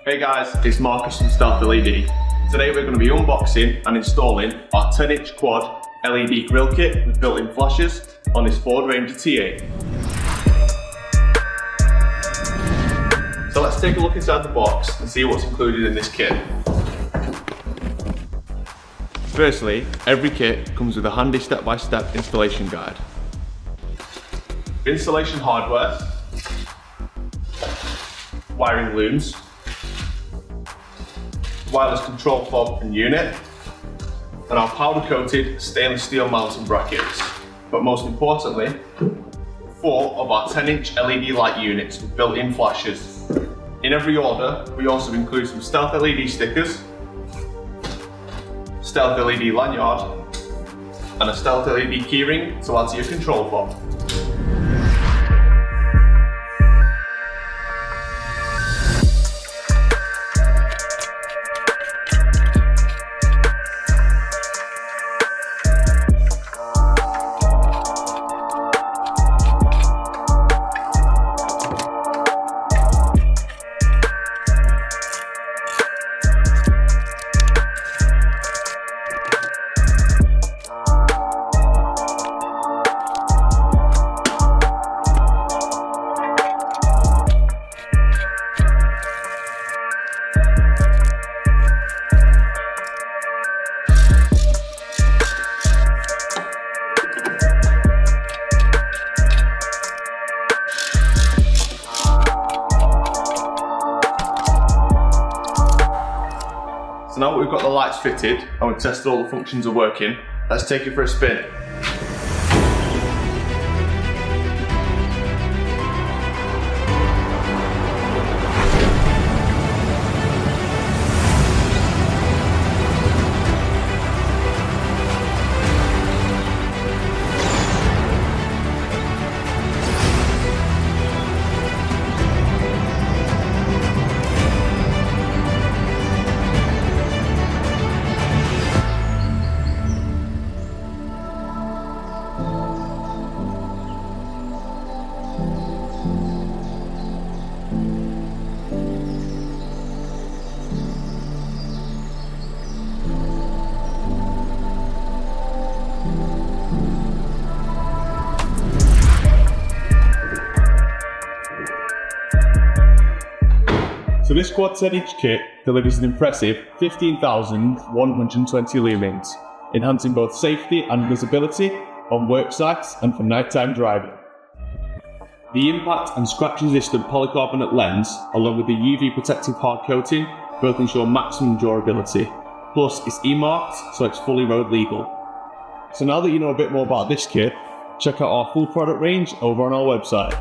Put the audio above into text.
Hey guys, it's Marcus from Stealth LED. Today we're going to be unboxing and installing our 10-inch quad LED grill kit with built-in flashes on this Ford Ranger T8. So let's take a look inside the box and see what's included in this kit. Firstly, every kit comes with a handy step-by-step installation guide. Installation hardware, wiring looms, wireless control fob and unit, and our powder-coated stainless steel mounting brackets. But most importantly, 4 of our 10-inch LED light units with built-in flashes. In every order, we also include some Stealth LED stickers, Stealth LED lanyard, and a Stealth LED keyring to add to your control fob. So now that we've got the lights fitted and we've tested all the functions are working, let's take it for a spin. So this quad 10-inch kit delivers an impressive 15,120 lumens, enhancing both safety and visibility on work sites and for nighttime driving. The impact and scratch-resistant polycarbonate lens, along with the UV protective hard coating, both ensure maximum durability. Plus, it's E-marked, so it's fully road legal. So now that you know a bit more about this kit, check out our full product range over on our website.